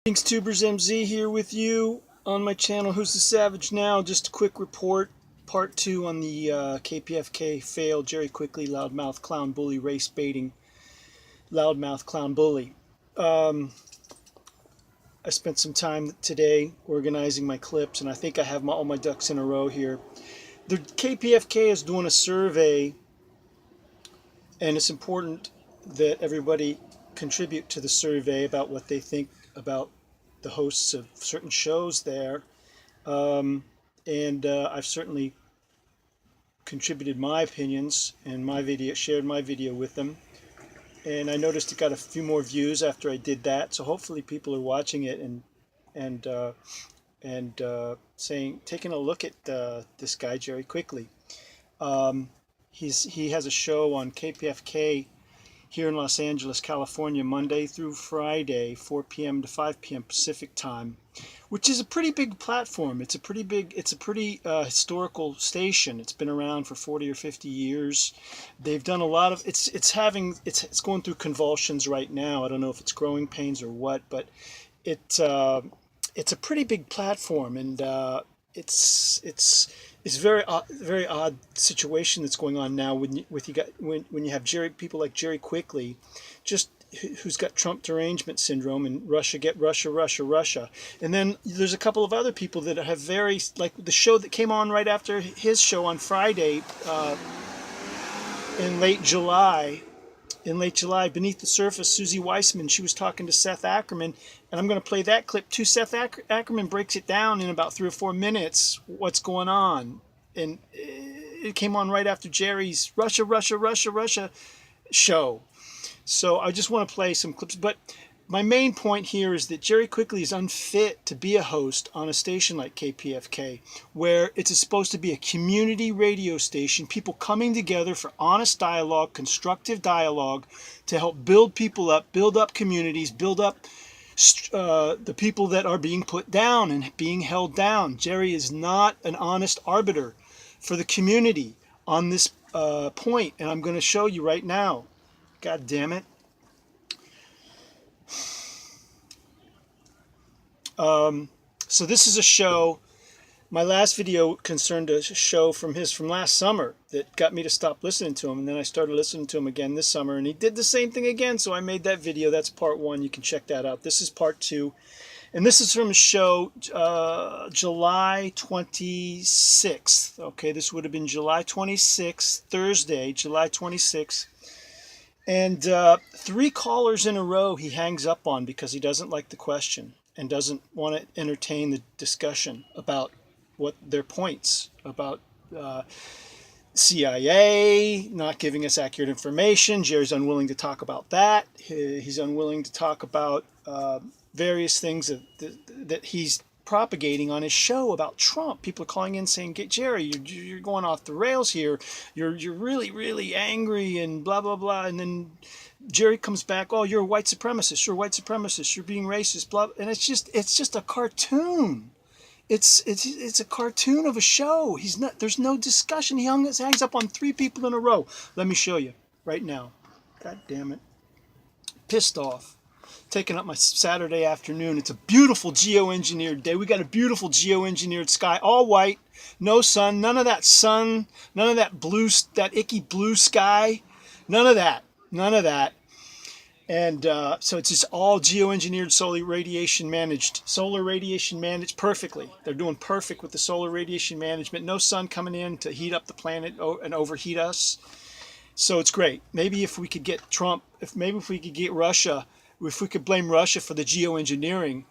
Thanks, Tubers MZ here with you on my channel. Who's the Savage Now? Just a quick report, part 2 on the Kpfk fail, Jerry Quickly, loudmouth clown bully, race baiting, loudmouth clown bully. I spent some time today organizing my clips, and I think I have all my ducks in a row here. The Kpfk is doing a survey, and it's important that everybody contribute to the survey about what they think about the hosts of certain shows there. I've certainly contributed my opinions and my video, shared my video with them. And I noticed it got a few more views after I did that. So hopefully people are watching it and saying, taking a look at this guy Jerry Quickly. He has a show on Kpfk here in Los Angeles, California, Monday through Friday, 4 p.m. to 5 p.m. Pacific time, which is a pretty big platform. It's a pretty historical station. It's been around for 40 or 50 years. They've done a lot of, it's going through convulsions right now. I don't know if it's growing pains or what, but it's a pretty big platform, and it's very odd situation that's going on now when you have people like Jerry Quickly, who's got Trump Derangement Syndrome, and Russia, and then there's a couple of other people that have like the show that came on right after his show on Friday in late July. Beneath the Surface, Susie Weissman, she was talking to Seth Ackerman, and I'm going to play that clip too. Seth Ackerman breaks it down in about 3 or 4 minutes what's going on, and it came on right after Jerry's Russia show. So I just want to play some clips, but my main point here is that Jerry Quickly is unfit to be a host on a station like Kpfk, where it's supposed to be a community radio station, people coming together for honest dialogue, constructive dialogue, to help build people up, build up communities, build up the people that are being put down and being held down. Jerry is not an honest arbiter for the community on this point, and I'm going to show you right now. God damn it. So this is a show. My last video concerned a show from last summer that got me to stop listening to him, and then I started listening to him again this summer, and he did the same thing again, so I made that video. That's part 1. You can check that out. This is part 2, and this is from a show July 26th. Okay, this would have been July 26th, Thursday, July 26th. And 3 callers in a row he hangs up on because he doesn't like the question and doesn't want to entertain the discussion about what their points about CIA not giving us accurate information. Jerry's unwilling to talk about that. He's unwilling to talk about various things that he's propagating on his show about Trump. People are calling in saying, Jerry, you're going off the rails here. You're really angry and blah blah blah. And then Jerry comes back, oh, you're a white supremacist. You're a white supremacist. You're being racist. Blah. And it's just a cartoon. It's a cartoon of a show. There's no discussion. He hangs up on 3 people in a row. Let me show you right now. God damn it. Pissed off. Taking up my Saturday afternoon. It's a beautiful geoengineered day. We got a beautiful geoengineered sky, all white, no sun, none of that blue, that icky blue sky, none of that. And so it's just all geoengineered, solar radiation managed perfectly. They're doing perfect with the solar radiation management. No sun coming in to heat up the planet and overheat us. So it's great. Maybe if we could get Trump, if we could get Russia, if we could blame Russia for the geoengineering,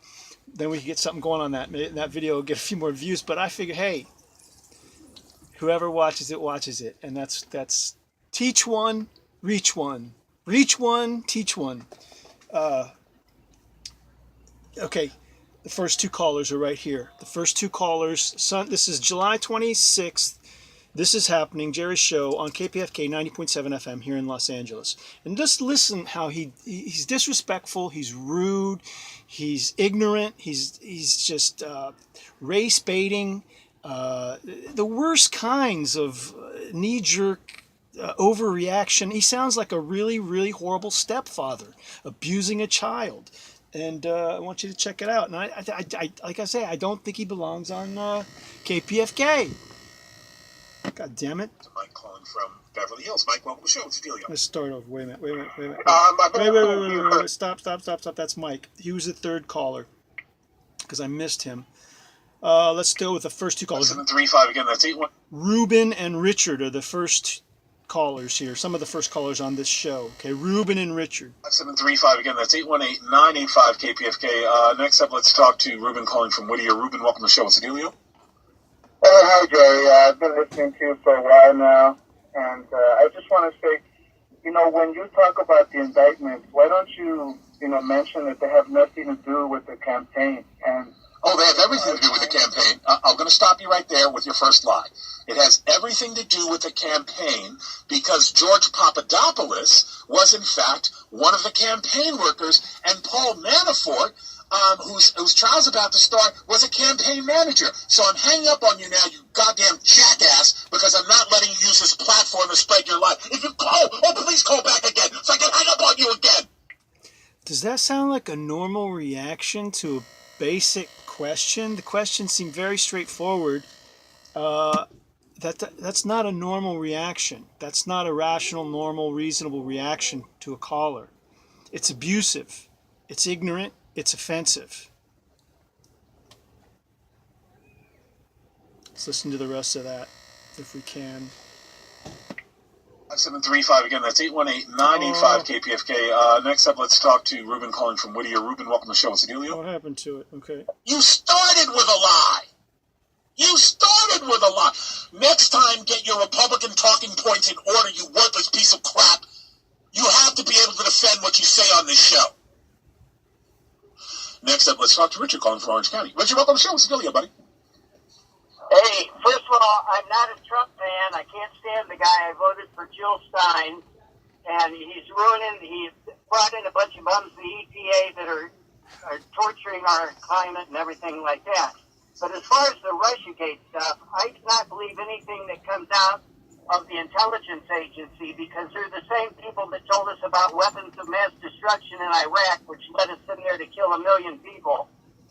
then we could get something going on that. That video will get a few more views. But I figure, hey, whoever watches it, and that's teach one, reach one, teach one. Okay, the first 2 callers are right here. The first 2 callers. This is July 26th. This is happening, Jerry's show on Kpfk 90.7 FM here in Los Angeles. And just listen how he's disrespectful, he's rude, he's ignorant, he's just race baiting, the worst kinds of knee-jerk overreaction. He sounds like a really horrible stepfather abusing a child. and I want you to check it out. And I like I say, I don't think he belongs on KPFK. God damn it! Mike calling from Beverly Hills. Mike, welcome to the show. What's the deal? Let's start over. Wait a minute. Wait. Stop. That's Mike. He was the third caller because I missed him. Let's go with the first two callers. 735 again. That's 81. Ruben and Richard are the first callers here. Some of the first callers on this show. Okay, Ruben and Richard. 735 again. That's 818-985 KPFK. Next up, let's talk to Ruben calling from Whittier. Ruben, welcome to the show. What's the dealio? Hi, Jerry. I've been listening to you for a while now, and I just want to say, when you talk about the indictments, why don't you, mention that they have nothing to do with the campaign? And oh, they have everything to do with the campaign. I'm going to stop you right there with your first lie. It has everything to do with the campaign because George Papadopoulos was, in fact, one of the campaign workers, and Paul Manafort, whose trial's about to start, was a campaign manager. So I'm hanging up on you now, you goddamn jackass, because I'm not letting you use this platform to spread your life. If you call, please call back again so I can hang up on you again. Does that sound like a normal reaction to a basic question? The question seemed very straightforward. That's not a normal reaction. That's not a rational, normal, reasonable reaction to a caller. It's abusive. It's ignorant. It's offensive. Let's listen to the rest of that, if we can. 735 again. That's 818-985 KPFK. Next up, let's talk to Ruben calling from Whittier. Ruben, welcome to the show. What's the dealio? What happened to it? Okay. You started with a lie. Next time, get your Republican talking points in order, you worthless piece of crap. You have to be able to defend what you say on this show. Next up, let's talk to Richard calling from Orange County. Richard, welcome to the show. What's the dealio, buddy? hey, first of all, I'm not a Trump fan. I can't stand the guy. I voted for Jill Stein, and he's brought in a bunch of bums, the EPA, that are torturing our climate and everything like that. But as far as the Russiagate stuff, I do not believe anything that comes out of the intelligence agency, because they're the same people that told us about weapons of mass destruction in Iraq, which led us in there to kill 1 million people.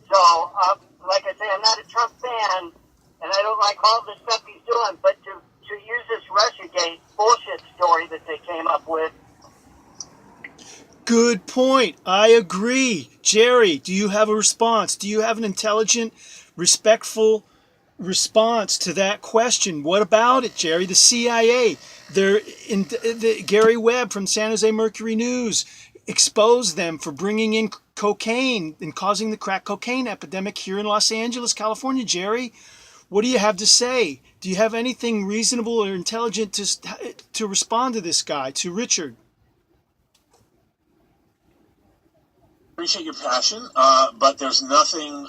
So, like I say, I'm not a Trump fan, and I don't like all the stuff he's doing, but to use this Russiagate bullshit story that they came up with. Good point. I agree. Jerry, do you have a response? Do you have an intelligent, respectful response to that question? What about it, Jerry? The CIA, Gary Webb from San Jose Mercury News exposed them for bringing in cocaine and causing the crack cocaine epidemic here in Los Angeles, California. Jerry, what do you have to say? Do you have anything reasonable or intelligent to respond to this guy, to Richard? Appreciate your passion, but there's nothing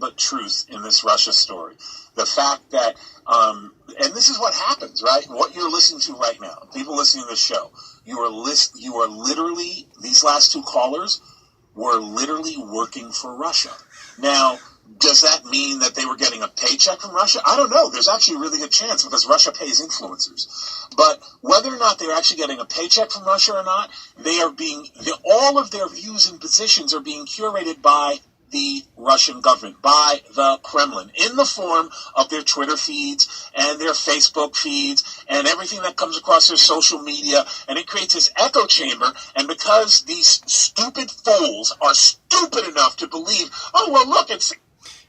but truth in this Russia story. The fact that, and this is what happens, right? What you're listening to right now, people listening to this show, you are literally, these last two callers were literally working for Russia. Now, does that mean that they were getting a paycheck from Russia? I don't know. There's actually a really good chance, because Russia pays influencers. But whether or not they're actually getting a paycheck from Russia or not, all of their views and positions are being curated by the Russian government, by the Kremlin, in the form of their Twitter feeds and their Facebook feeds and everything that comes across their social media, and it creates this echo chamber. And because these stupid fools are stupid enough to believe, oh, well, look,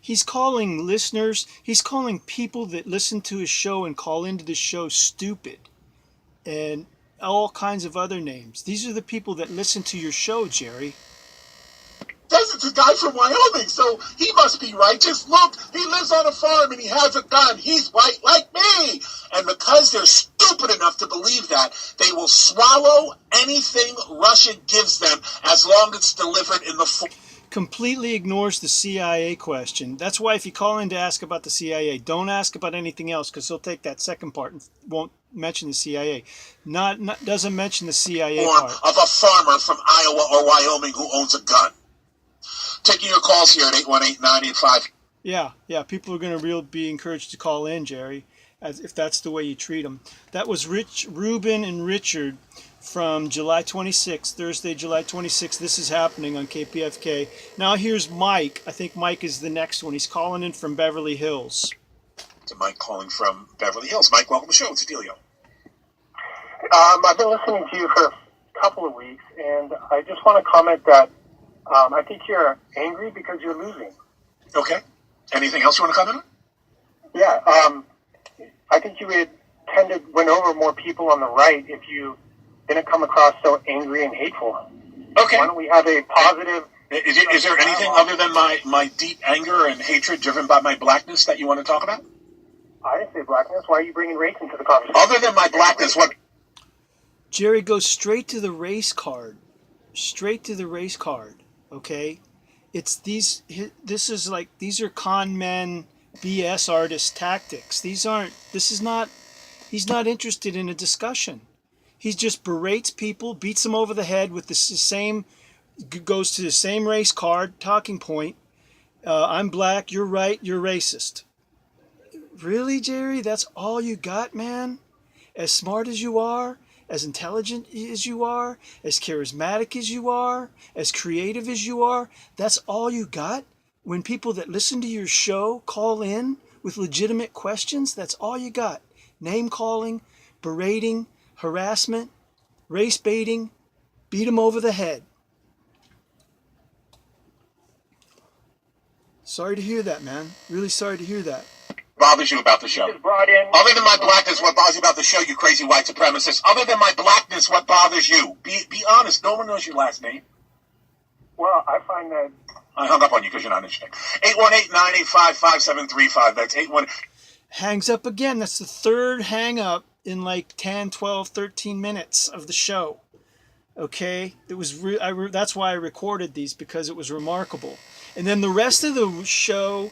He's calling listeners, he's calling people that listen to his show and call into the show stupid, and all kinds of other names. These are the people that listen to your show, Jerry. It's a guy from Wyoming, so he must be righteous. Look, he lives on a farm and he has a gun. He's white like me. And because they're stupid enough to believe that, they will swallow anything Russia gives them as long as it's delivered in the form. Completely ignores the CIA question. That's why if you call in to ask about the CIA, don't ask about anything else, because he'll take that second part and won't mention the CIA. Doesn't mention the CIA part. Of a farmer from Iowa or Wyoming who owns a gun. Taking your calls here at 818-985. Yeah, people are going to be encouraged to call in, Jerry, if that's the way you treat them. That was Ruben and Richard from July 26th, Thursday, July 26th. This is happening on KPFK. Now here's Mike. I think Mike is the next one. He's calling in from Beverly Hills. To Mike calling from Beverly Hills. Mike, welcome to the show. It's Delio. I've been listening to you for a couple of weeks, and I just want to comment that I think you're angry because you're losing. Okay. Anything else you want to comment on? Yeah, I think you would tend to win over more people on the right if you didn't come across so angry and hateful. Okay. Why don't we have a positive... Is there anything other than my deep anger and hatred driven by my blackness that you want to talk about? I didn't say blackness. Why are you bringing race into the conversation? Other than my blackness, what... Jerry goes straight to the race card. Straight to the race card, okay? These are con men, BS artist tactics. He's not interested in a discussion. He just berates people, beats them over the head with goes to the same race card, talking point. I'm black, you're right, you're racist. Really, Jerry? That's all you got, man? As smart as you are, as intelligent as you are, as charismatic as you are, as creative as you are, that's all you got? When people that listen to your show call in with legitimate questions, that's all you got. Name calling, berating, harassment, race baiting, beat them over the head. Sorry to hear that, man. Really sorry to hear that. bothers you about the show? Brought in... Other than my blackness, what bothers you about the show, you crazy white supremacist? Other than my blackness, what bothers you? Be honest. No one knows your last name. Well, I find that... I hung up on you because you're not interesting. 818-985-5735. That's 81... Hangs up again. That's the third hang up in like 10, 12, 13 minutes of the show. Okay? It was that's why I recorded these, because it was remarkable. And then the rest of the show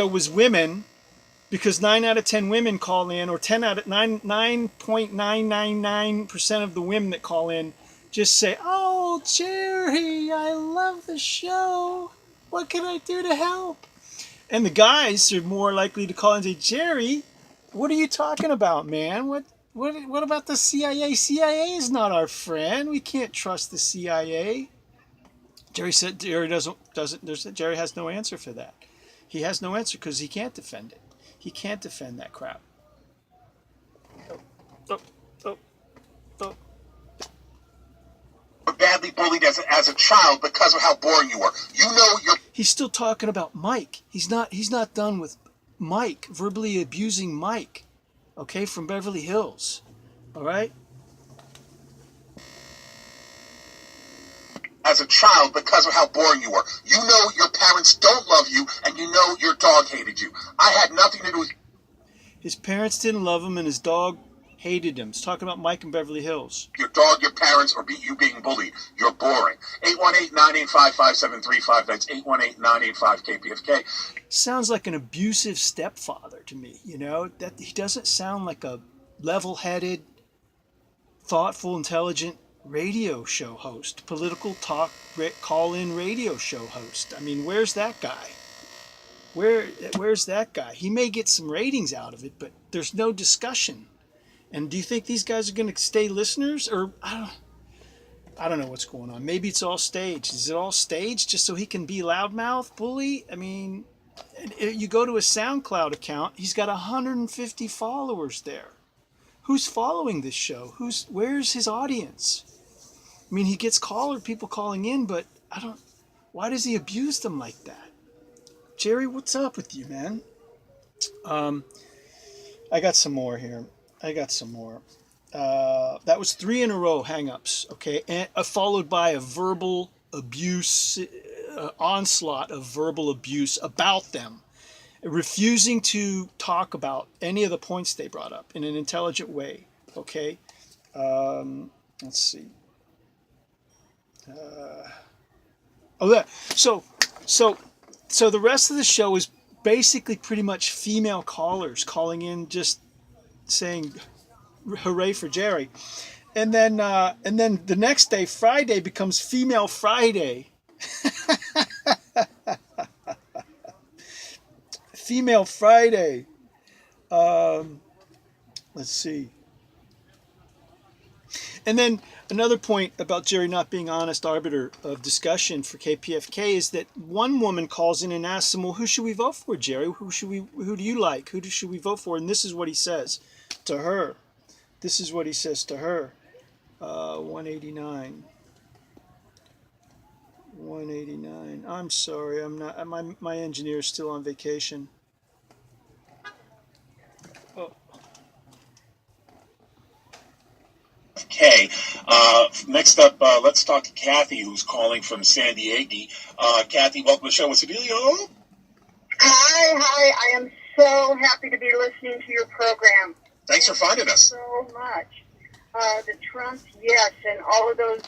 was women, because 9 out of 10 women call in, or 9.999% of the women that call in just say, "Oh, Jerry, I love the show. What can I do to help?" And the guys are more likely to call and say, "Jerry, what are you talking about, man? What about the CIA? CIA is not our friend. We can't trust the CIA." Jerry said Jerry Jerry has no answer for that. He has no answer because he can't defend it. He can't defend that crap. Badly bullied as a child because of how boring you were. You know you're... He's still talking about Mike. He's not done with Mike, verbally abusing Mike, okay, from Beverly Hills. All right? As a child because of how boring you were. You know your parents don't love you, and you know your dog hated you. I had nothing to do with... His parents didn't love him, and his dog hated him. He's talking about Mike in Beverly Hills. Your dog, your parents, or you being bullied. You're boring. 818-985-5735. That's 818-985-KPFK. Sounds like an abusive stepfather to me, you know? That he doesn't sound like a level-headed, thoughtful, intelligent radio show host, political talk, call-in radio show host. I mean, where's that guy? Where's that guy? He may get some ratings out of it, but there's no discussion. And do you think these guys are going to stay listeners? Or I don't know what's going on. Maybe it's all staged. Is it all staged just so he can be Loudmouth-Bully? I mean, you go to his SoundCloud account, he's got 150 followers there. Who's following this show? Where's his audience? I mean, he gets people calling in, but why does he abuse them like that? Jerry, what's up with you, man? I got some more here. That was 3 in a row hang-ups, okay? And, followed by a verbal abuse, onslaught of verbal abuse about them. Refusing to talk about any of the points they brought up in an intelligent way, okay? Let's see. So the rest of the show is basically pretty much female callers calling in, just saying hooray for Jerry. And then the next day, Friday, becomes Female Friday. Female Friday. Let's see. And then another point about Jerry not being honest arbiter of discussion for KPFK is that one woman calls in and asks him, well, who should we vote for, Jerry? Who do you like? Should we vote for? And this is what he says to her. This is what he says to her. 189. 189. I'm sorry. I'm not. My engineer is still on vacation. Oh. Okay. Next up, let's talk to Kathy, who's calling from San Diego. Kathy, welcome to the show. What's the dealio? Hi. I am so happy to be listening to your program. Thanks for finding us. So much. The Trump, yes, and all of those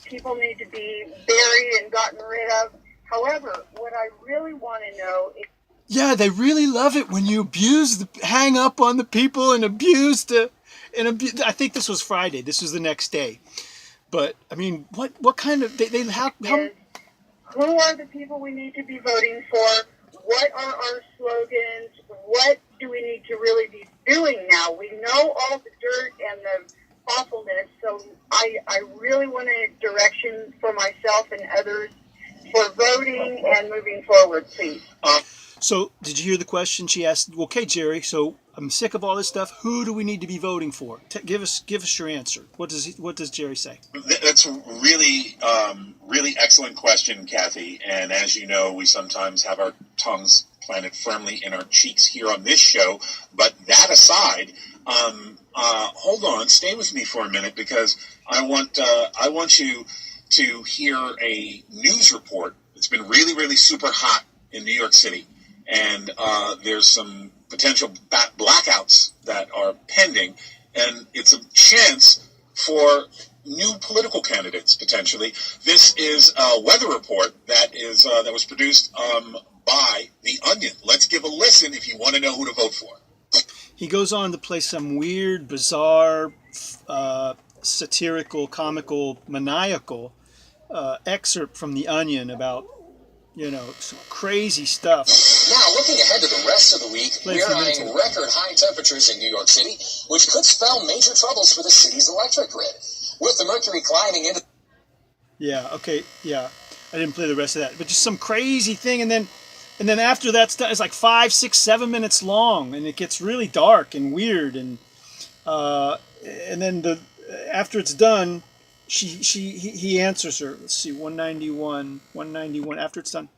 people need to be buried and gotten rid of. However, what I really want to know is... Yeah, they really love it when you hang up on the people and abuse I think this was Friday. This was the next day. But, I mean, what kind of... how who are the people we need to be voting for? What are our slogans? What do we need to really be doing now? We know all the dirt and the awfulness, so I really want a direction for myself and others for voting and moving forward, please. So, did you hear the question she asked? Okay, Jerry, so I'm sick of all this stuff. Who do we need to be voting for? Give us your answer. What does Jerry say? That's a really excellent question, Kathy. And as you know, we sometimes have our tongues planted firmly in our cheeks here on this show. But that aside, hold on, stay with me for a minute, because I want you to hear a news report. It's been really, really super hot in New York City, and there's some potential blackouts that are pending, and it's a chance for new political candidates potentially. This is a weather report that was produced by The Onion. Let's give a listen if you want to know who to vote for. He goes on to play some weird, bizarre, satirical, comical, maniacal excerpt from The Onion about, some crazy stuff. Now, looking ahead to the rest of the week, we're eyeing record high temperatures in New York City, which could spell major troubles for the city's electric grid. With the mercury climbing into... Yeah, okay, yeah. I didn't play the rest of that. But just some crazy thing, and then after that's done, it's like 5, 6, 7 minutes long, and it gets really dark and weird, and then after it's done, he answers her. Let's see, 191. After it's done.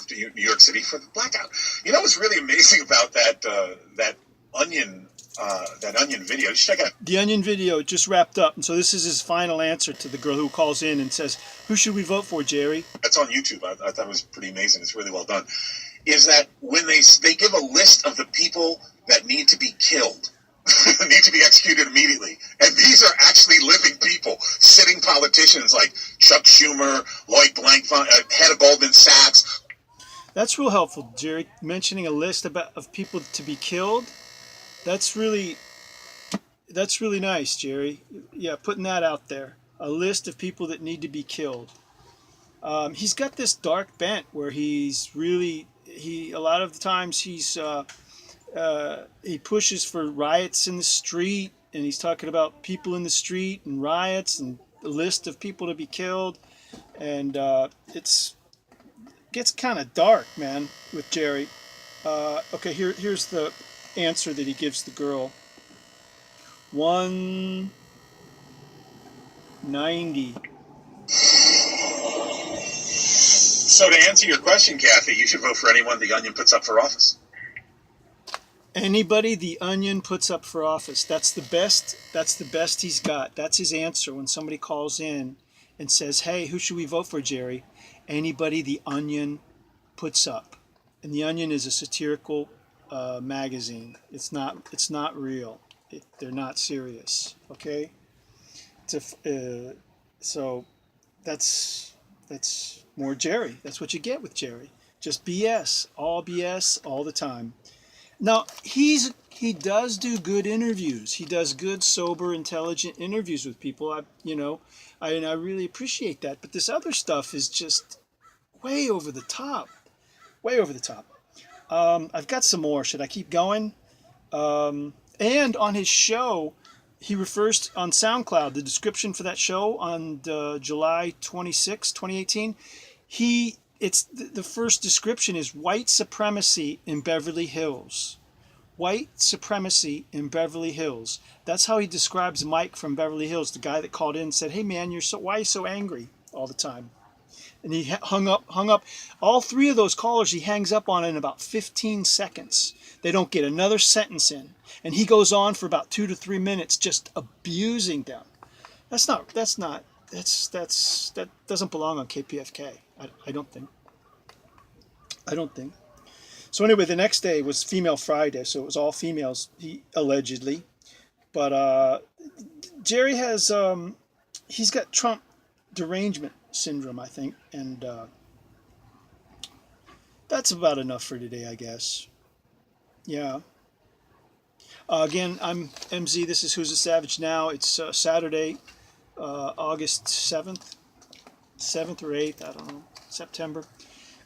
To New York City for the blackout. You know what's really amazing about that Onion video? You should check it out. The Onion video just wrapped up, and so this is his final answer to the girl who calls in and says, "Who should we vote for, Jerry?" That's on YouTube. I thought it was pretty amazing. It's really well done. Is that when they give a list of the people that need to be killed, need to be executed immediately, and these are actually living people, sitting politicians like Chuck Schumer, Lloyd Blankfein, head of Goldman Sachs. That's real helpful, Jerry. Mentioning a list of people to be killed. That's really nice, Jerry. Yeah, putting that out there. A list of people that need to be killed. He's got this dark bent where a lot of the times he pushes for riots in the street, and he's talking about people in the street and riots and a list of people to be killed, and gets kind of dark, man, with Jerry. Okay, here's the answer that he gives the girl. 190. So to answer your question, Kathy, you should vote for anyone The Onion puts up for office. Anybody The Onion puts up for office. That's the best he's got. That's his answer when somebody calls in and says, "Hey, who should we vote for, Jerry?" Anybody The Onion puts up. And The Onion is a satirical magazine. It's not real. They're not serious. Okay. So that's more Jerry. That's what you get with Jerry. Just BS, all the time. Now he does do good interviews. He does good, sober, intelligent interviews with people. I really appreciate that. But this other stuff is just way over the top. Way over the top. I've got some more. Should I keep going? And on his show, he refers on SoundCloud, the description for that show on July 26, 2018. The first description is white supremacy in Beverly Hills. White supremacy in Beverly Hills. That's how he describes Mike from Beverly Hills, the guy that called in and said, "Hey man, why are you so angry all the time?" And he hung up. All three of those callers he hangs up on in about 15 seconds. They don't get another sentence in. And he goes on for about 2 to 3 minutes just abusing them. That doesn't belong on KPFK. I don't think. So anyway, the next day was Female Friday, so it was all females, allegedly. But Jerry has, he's got Trump Derangement Syndrome, I think, and that's about enough for today, I guess. Yeah. Again, I'm MZ. This is Who's a Savage Now. It's Saturday, August 7th or 8th, I don't know, September.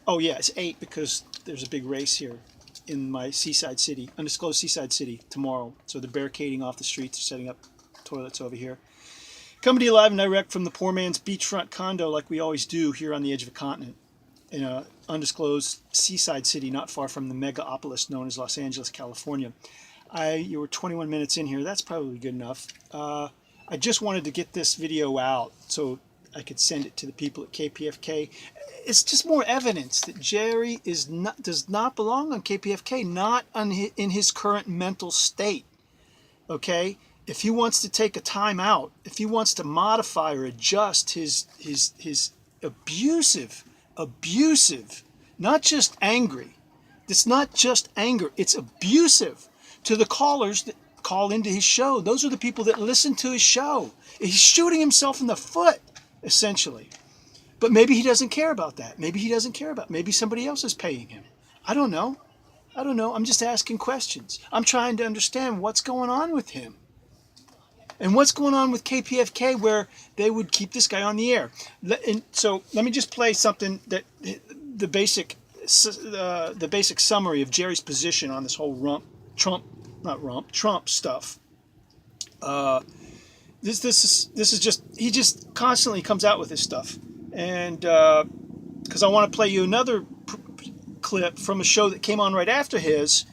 Oh yeah, it's 8 because there's a big race here in my seaside city, undisclosed seaside city, tomorrow. So they're barricading off the streets, they're setting up toilets over here. Coming to you live and direct from the poor man's beachfront condo, like we always do here on the edge of a continent, in an undisclosed seaside city not far from the megapolis known as Los Angeles, California. You were 21 minutes in here. That's probably good enough. I just wanted to get this video out so I could send it to the people at KPFK. It's just more evidence that Jerry does not belong on KPFK, not in his current mental state. Okay? If he wants to take a time out, if he wants to modify or adjust his abusive, not just angry. It's not just anger, it's abusive to the callers that call into his show. Those are the people that listen to his show. He's shooting himself in the foot, essentially. But maybe he doesn't care about that. Maybe somebody else is paying him. I don't know. I'm just asking questions. I'm trying to understand what's going on with him. And what's going on with KPFK where they would keep this guy on the air. So let me just play something that the basic summary of Jerry's position on this whole Trump stuff. This is just, he just constantly comes out with this stuff. And because I want to play you another clip from a show that came on right after his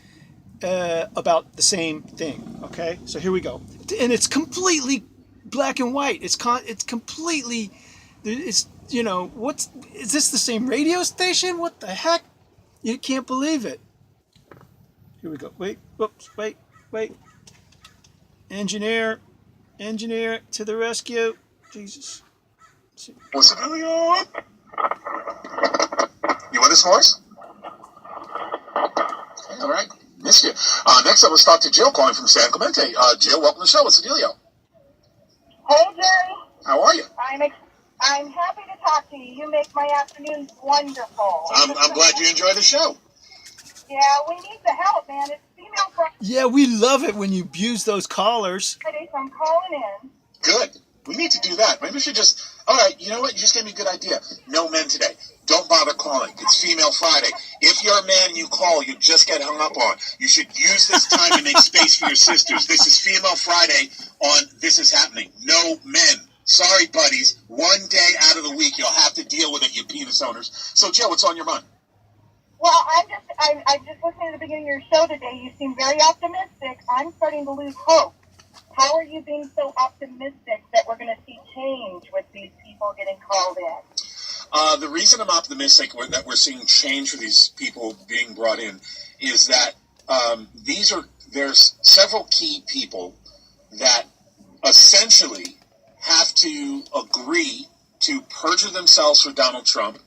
about the same thing. Okay, so here we go. And it's completely black and white. It's completely, is this the same radio station? What the heck? You can't believe it. Here we go. Wait. Engineer to the rescue. Jesus. What's it doing? You want this voice? Okay, all right. Missed you. Next up, let's talk to Jill calling from San Clemente. Jill, welcome to the show. What's the dealio? Hey, Jerry. How are you? I'm happy to talk to you. You make my afternoons wonderful. I'm glad you enjoy the show. Yeah, we need the help, man. It's female Friday, Yeah, we love it when you abuse those callers. so I'm calling in. Good. We need to do that. Maybe we should just... All right, you know what? You just gave me a good idea. No men today. Don't bother calling. It's Female Friday. If you're a man and you call, you just get hung up on. You should use this time to make space for your sisters. This is Female Friday on This Is Happening. No men. Sorry, buddies. One day out of the week, you'll have to deal with it, you penis owners. So, Joe, what's on your mind? Well, I just listened to the beginning of your show today. You seem very optimistic. I'm starting to lose hope. How are you being so optimistic that we're going to see change with these people getting called in? The reason I'm optimistic that we're seeing change for these people being brought in is that there's several key people that essentially have to agree to perjure themselves for Donald Trump,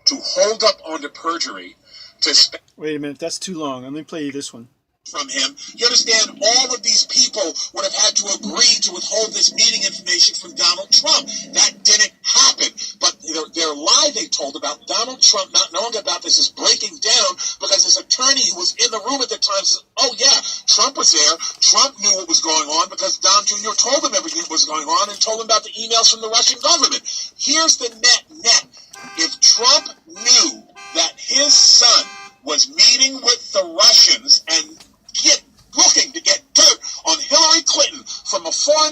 to hold up onto perjury, to Wait a minute, that's too long. Let me play you this one. From him. You understand, all of these people would have had to agree to withhold this meeting information from Donald Trump. That didn't happen. But their lie they told about Donald Trump not knowing about this is breaking down because his attorney who was in the room at the time says, oh yeah, Trump was there. Trump knew what was going on because Don Jr. told him everything that was going on and told him about the emails from the Russian government. Here's the net. If Trump knew that his son was meeting with the Russians and looking to get dirt on Hillary Clinton from a foreign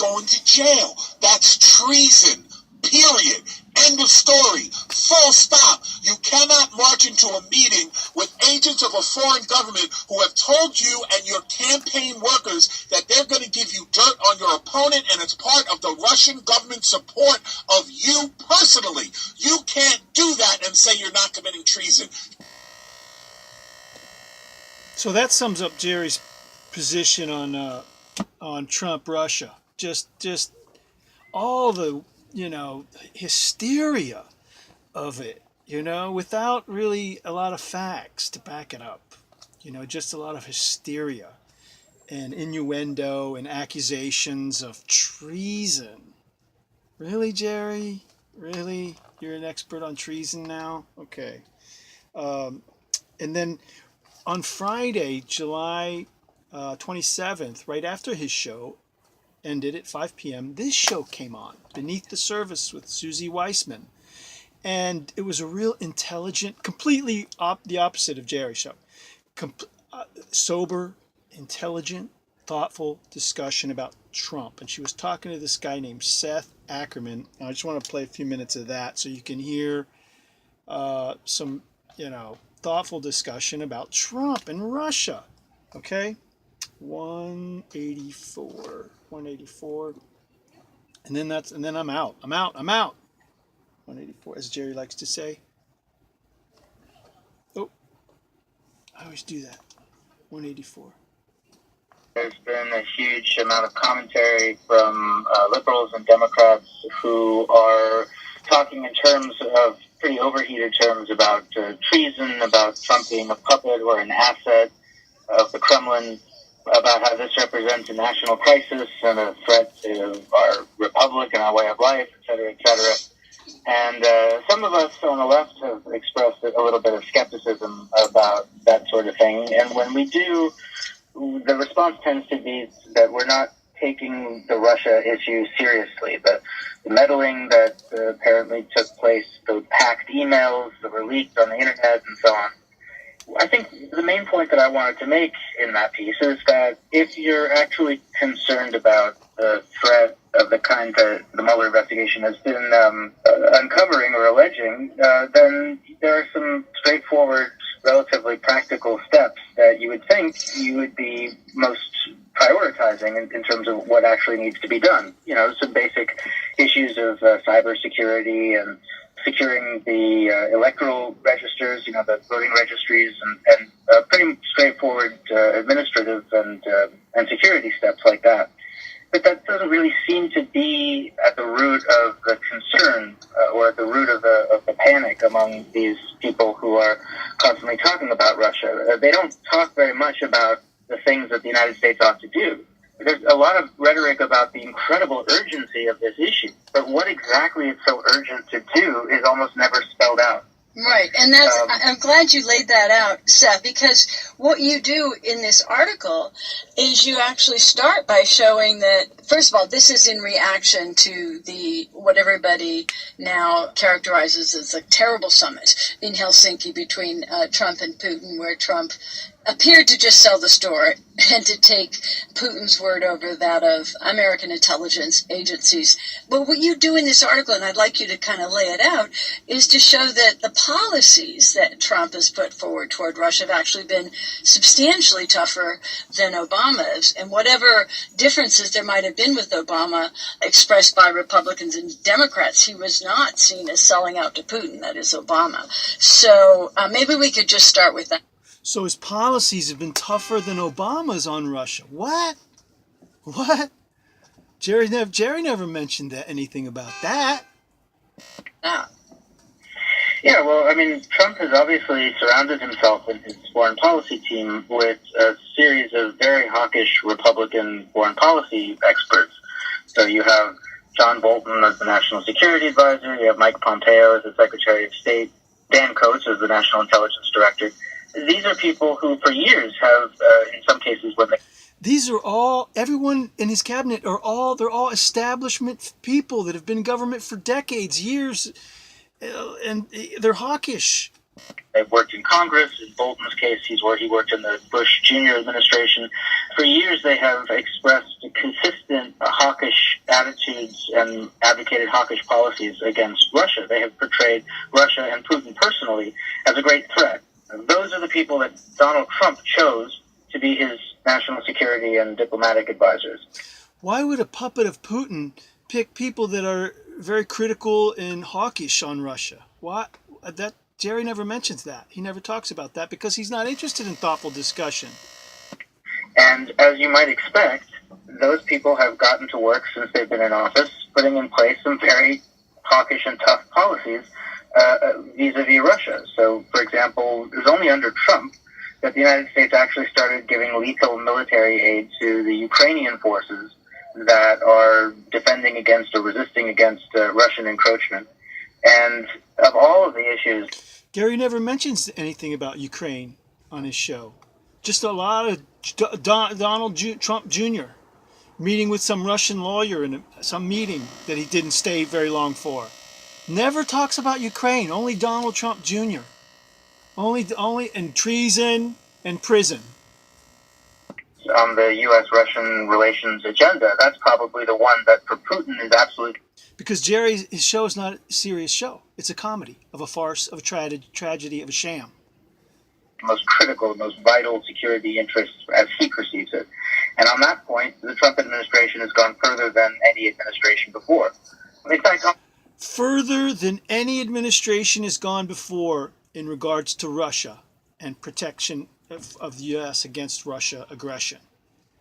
going to jail. That's treason. Period. End of story. Full stop. You cannot march into a meeting with agents of a foreign government who have told you and your campaign workers that they're going to give you dirt on your opponent, and it's part of the Russian government support of you personally. You can't do that and say you're not committing treason. So that sums up Jerry's position on Trump Russia. Just all the hysteria of it, without really a lot of facts to back it up. Just a lot of hysteria and innuendo and accusations of treason. Really, Jerry? Really? You're an expert on treason now? Okay. And then on Friday, July 27th, right after his show ended at 5 p.m., this show came on, Beneath the Surface with Susie Weissman. And it was a real intelligent, completely the opposite of Jerry's show. Sober, intelligent, thoughtful discussion about Trump. And she was talking to this guy named Seth Ackerman. And I just want to play a few minutes of that so you can hear some, thoughtful discussion about Trump and Russia. Okay? 184. And then I'm out. 184, as Jerry likes to say. Oh, I always do that. 184. There's been a huge amount of commentary from liberals and Democrats who are talking in terms of pretty overheated terms about treason, about Trump being a puppet or an asset of the Kremlin, about how this represents a national crisis and a threat to our republic and our way of life, et cetera, et cetera. And some of us on the left have expressed a little bit of skepticism about that sort of thing. And when we do, the response tends to be that we're not taking the Russia issue seriously. The meddling that apparently took place, the packed emails that were leaked on the internet and so on. I think the main point that I wanted to make in that piece is that if you're actually concerned about the threat of the kind that the Mueller investigation has been uncovering or alleging, then there are some straightforward, relatively practical steps that you would think you would be most prioritizing in terms of what actually needs to be done. Some basic issues of cybersecurity and securing the electoral registers, the voting registries, and pretty straightforward administrative and security steps like that. But that doesn't really seem to be at the root of the concern or at the root of the panic among these people who are constantly talking about Russia. They don't talk very much about the things that the United States ought to do. There's a lot of rhetoric about the incredible urgency of this issue, but what exactly it's so urgent to do is almost never spelled out. Right, and I'm glad you laid that out, Seth, because what you do in this article is you actually start by showing that, first of all, this is in reaction to what everybody now characterizes as a terrible summit in Helsinki between Trump and Putin, where Trump appeared to just sell the story and to take Putin's word over that of American intelligence agencies. But what you do in this article, and I'd like you to kind of lay it out, is to show that the policies that Trump has put forward toward Russia have actually been substantially tougher than Obama's. And whatever differences there might have been with Obama expressed by Republicans and Democrats, he was not seen as selling out to Putin, that is Obama. So maybe we could just start with that. So his policies have been tougher than Obama's on Russia. What? Jerry never mentioned anything about that. Yeah, well, I mean, Trump has obviously surrounded himself and his foreign policy team with a series of very hawkish Republican foreign policy experts. So you have John Bolton as the National Security Advisor, you have Mike Pompeo as the Secretary of State, Dan Coats as the National Intelligence Director. These are people who, for years, have, in some cases, everyone in his cabinet they're all establishment people that have been in government for decades, years, and they're hawkish. They've worked in Congress. In Bolton's case, he worked in the Bush Jr. administration. For years, they have expressed consistent hawkish attitudes and advocated hawkish policies against Russia. They have portrayed Russia and Putin personally as a great threat. Those are the people that Donald Trump chose to be his national security and diplomatic advisors. Why would a puppet of Putin pick people that are very critical and hawkish on Russia? Why? That Jerry never mentions that. He never talks about that because he's not interested in thoughtful discussion. And as you might expect, those people have gotten to work since they've been in office, putting in place some very hawkish and tough policies vis-a-vis Russia. So, for example, it was only under Trump that the United States actually started giving lethal military aid to the Ukrainian forces that are defending against or resisting against Russian encroachment. And of all of the issues... Gary never mentions anything about Ukraine on his show. Just a lot of Donald Trump Jr. meeting with some Russian lawyer in some meeting that he didn't stay very long for. Never talks about Ukraine. Only Donald Trump Jr. Only and treason and prison. On the U.S.-Russian relations agenda, that's probably the one that for Putin is absolutely... Because Jerry's his show is not a serious show. It's a comedy of a farce, of a tragedy, of a sham. Most critical, most vital security interests as he perceives it. And on that point, the Trump administration has gone further than any administration before. In fact, further than any administration has gone before in regards to Russia and protection of the U.S. against Russia aggression.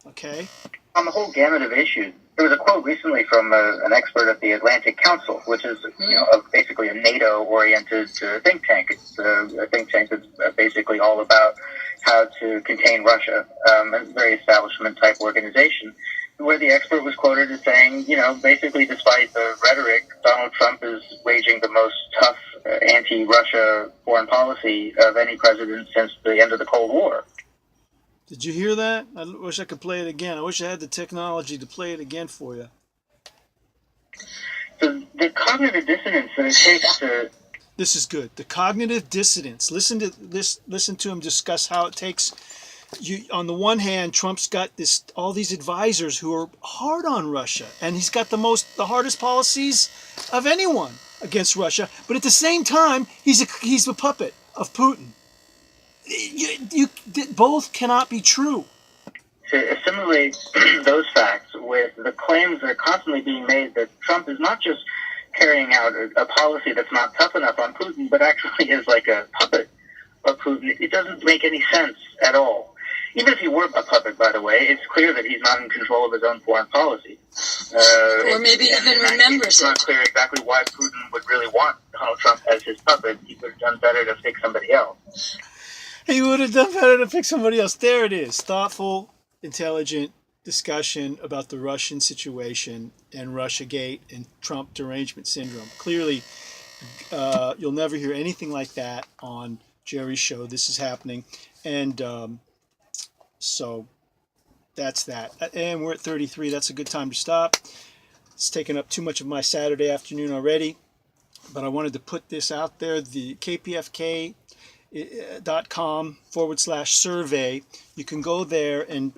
Okay? On the whole gamut of issues, there was a quote recently from an expert at the Atlantic Council, which is basically a NATO-oriented think tank. It's a think tank that's basically all about how to contain Russia, a very establishment-type organization, where the expert was quoted as saying, basically despite the rhetoric, Donald Trump is waging the most tough anti-Russia foreign policy of any president since the end of the Cold War. Did you hear that? I wish I could play it again. I wish I had the technology to play it again for you. The cognitive dissonance that it takes to... This is good. The cognitive dissonance. Listen to this. Listen to him discuss how it takes... on the one hand, Trump's got all these advisors who are hard on Russia, and he's got the hardest policies of anyone against Russia. But at the same time, he's a puppet of Putin. You both cannot be true. To assimilate those facts with the claims that are constantly being made that Trump is not just carrying out a policy that's not tough enough on Putin, but actually is like a puppet of Putin, it doesn't make any sense at all. Even if he were a puppet, by the way, it's clear that he's not in control of his own foreign policy. Or maybe even remembers it. It's not clear exactly why Putin would really want Donald Trump as his puppet. He would have done better to pick somebody else. He would have done better to pick somebody else. There it is. Thoughtful, intelligent discussion about the Russian situation and Russiagate and Trump Derangement Syndrome. Clearly, you'll never hear anything like that on Jerry's show. This is happening. And so that's that. And we're at 33. That's a good time to stop. It's taken up too much of my Saturday afternoon already. But I wanted to put this out there. The Kpfk.com /survey. You can go there and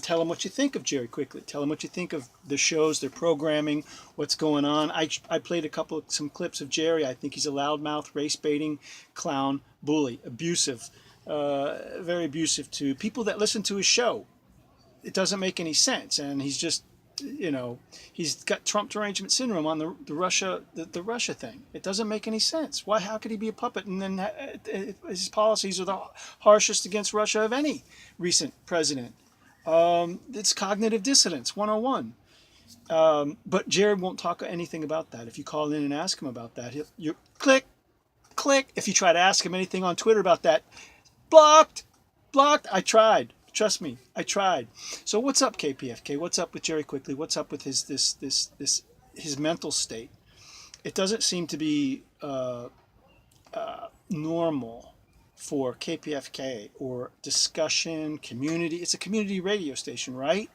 tell them what you think of Jerry quickly. Tell them what you think of the shows, their programming, what's going on. I played some clips of Jerry. I think he's a loudmouth, race-baiting, clown, bully, abusive, very abusive to people that listen to his show. It doesn't make any sense, and he's just he's got Trump Derangement Syndrome on the Russia thing. It doesn't make any sense. Why? How could he be a puppet? And then his policies are the harshest against Russia of any recent president. It's cognitive dissonance 101. But Jared won't talk anything about that. If you call in and ask him about that, you click. If you try to ask him anything on Twitter about that, blocked. I tried. Trust me, I tried. So what's up, Kpfk? What's up with Jerry quickly? What's up with his mental state? It doesn't seem to be normal for Kpfk or discussion, community. It's a community radio station, right?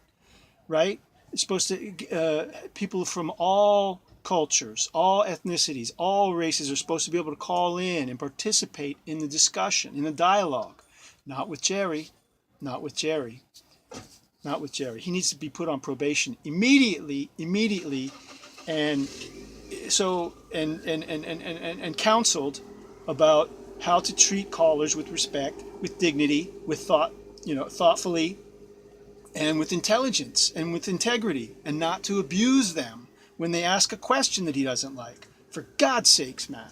Right? It's supposed to people from all cultures, all ethnicities, all races are supposed to be able to call in and participate in the discussion, in the dialogue. Not with Jerry. Not with Jerry. Not with Jerry. He needs to be put on probation immediately, and so and counseled about how to treat callers with respect, with dignity, with thought, thoughtfully, and with intelligence and with integrity, and not to abuse them when they ask a question that he doesn't like. For God's sakes, man,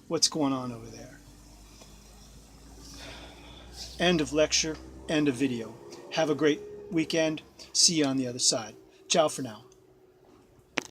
what's going on over there? End of lecture, end of video. Have a great weekend. See you on the other side. Ciao for now.